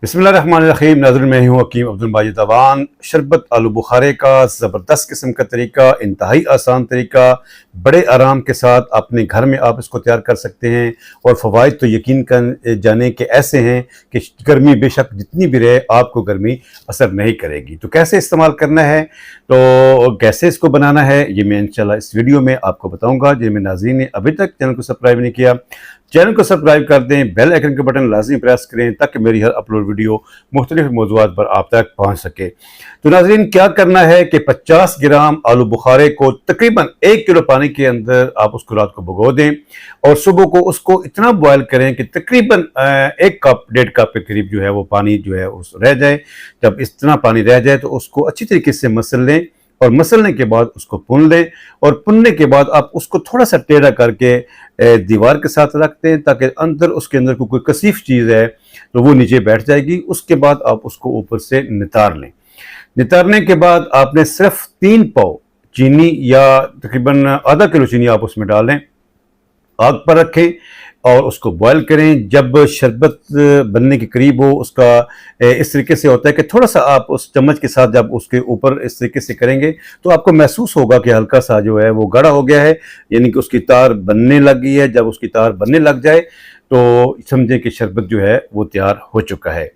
बिस्मिल्लाहिर्रहमानिर्रहीम। नाज़रीन, मैं हूँ हकीम अब्दुल माजिद अवान। शरबत आलू बुखारे का ज़बरदस्त किस्म का तरीका, इंतहाई आसान तरीका, बड़े आराम के साथ अपने घर में आप इसको तैयार कर सकते हैं। और फ़वाइद तो यकीन कर जाने के ऐसे हैं कि गर्मी बेशक जितनी भी रहे आपको गर्मी असर नहीं करेगी। तो कैसे इस्तेमाल करना है, तो कैसे इसको बनाना है, ये मैं इंशाल्लाह इस वीडियो में आपको बताऊँगा। जिनमें नाज़रीन ने अभी तक चैनल को सब्सक्राइब नहीं किया, चैनल को सब्सक्राइब कर दें, बेल आइकन का बटन लाजमी प्रेस करें ताकि मेरी हर अपलोड वीडियो मुख्तलिफ मौज़ूआत पर आप तक पहुँच सके। तो नाज़रीन, क्या करना है कि 50 ग्राम आलू बुखारे को तकरीबन 1 किलो पानी के अंदर आप उसको रात को भिगो दें और सुबह को उसको इतना बॉयल करें कि तकरीबन 1 कप 1.5 कप के करीब जो है वो पानी जो है उस रह जाए। जब इतना पानी रह जाए तो उसको अच्छी तरीके से मसल लें और मसलने के बाद उसको भून लें। और भुनने के बाद आप उसको थोड़ा सा टेढ़ा करके दीवार के साथ रख दें ताकि उसके अंदर कोई कसीफ चीज़ है तो वो नीचे बैठ जाएगी। उसके बाद आप उसको ऊपर से नितार लें। नितारने के बाद आपने सिर्फ 3 पाव चीनी या तकरीबन आधा किलो चीनी आप उसमें डाल लें, आग पर रखें और उसको बॉयल करें। जब शरबत बनने के करीब हो, उसका इस तरीके से होता है कि थोड़ा सा आप उस चम्मच के साथ जब उसके ऊपर इस तरीके से करेंगे तो आपको महसूस होगा कि हल्का सा जो है वो गाढ़ा हो गया है, यानी कि उसकी तार बनने लग गई है। जब उसकी तार बनने लग जाए तो समझें कि शरबत जो है वो तैयार हो चुका है।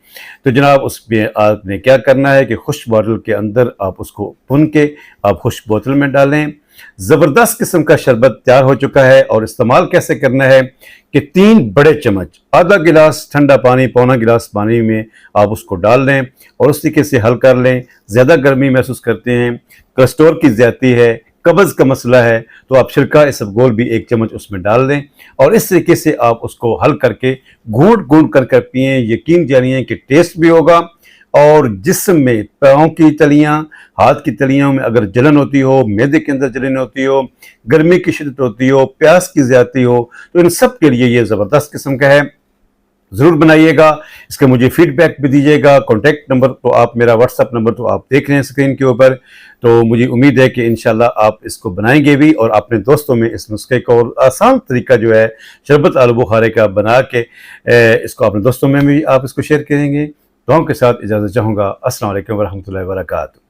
तो जनाब, उसमें आपने क्या करना है कि खुश्क बोतल के अंदर आप उसको भुन के आप खुश्क बोतल में डालें। ज़बरदस्त किस्म का शरबत तैयार हो चुका है। और इस्तेमाल कैसे करना है कि 3 बड़े चम्मच, आधा गिलास ठंडा पानी, पौना गिलास पानी में आप उसको डाल लें और उस तरीके से हल कर लें। ज़्यादा गर्मी महसूस करते हैं, कोलेस्ट्रॉल की ज़्यादती है, कब्ज़ का मसला है, तो आप सिरका इसबगोल भी 1 चम्मच उसमें डाल दें और इस तरीके से आप उसको हल करके घूंट घूंट कर पिएँ। यकीन जानिए कि टेस्ट भी होगा और जिस्म में पाँव की तलियाँ, हाथ की तलियों में अगर जलन होती हो, मैदे के अंदर जलन होती हो, गर्मी की शिद्दत होती हो, प्यास की ज़्यादती हो, तो इन सब के लिए ये ज़बरदस्त किस्म का है। ज़रूर बनाइएगा। इसका मुझे फीडबैक भी दीजिएगा। कॉन्टैक्ट नंबर तो आप, मेरा व्हाट्सअप नंबर तो आप देख रहे हैं स्क्रीन के ऊपर। तो मुझे उम्मीद है कि इंशाल्लाह आप इसको बनाएंगे भी और अपने दोस्तों में इस नुस्खे को और आसान तरीका जो है शरबत आलू बुखारे का बना के इसको अपने दोस्तों में भी आप इसको शेयर करेंगे। दुआओं के साथ इजाज़त चाहूँगा। अस्सलाम वालेकुम वरहमतुल्लाहि वबरकातुहू।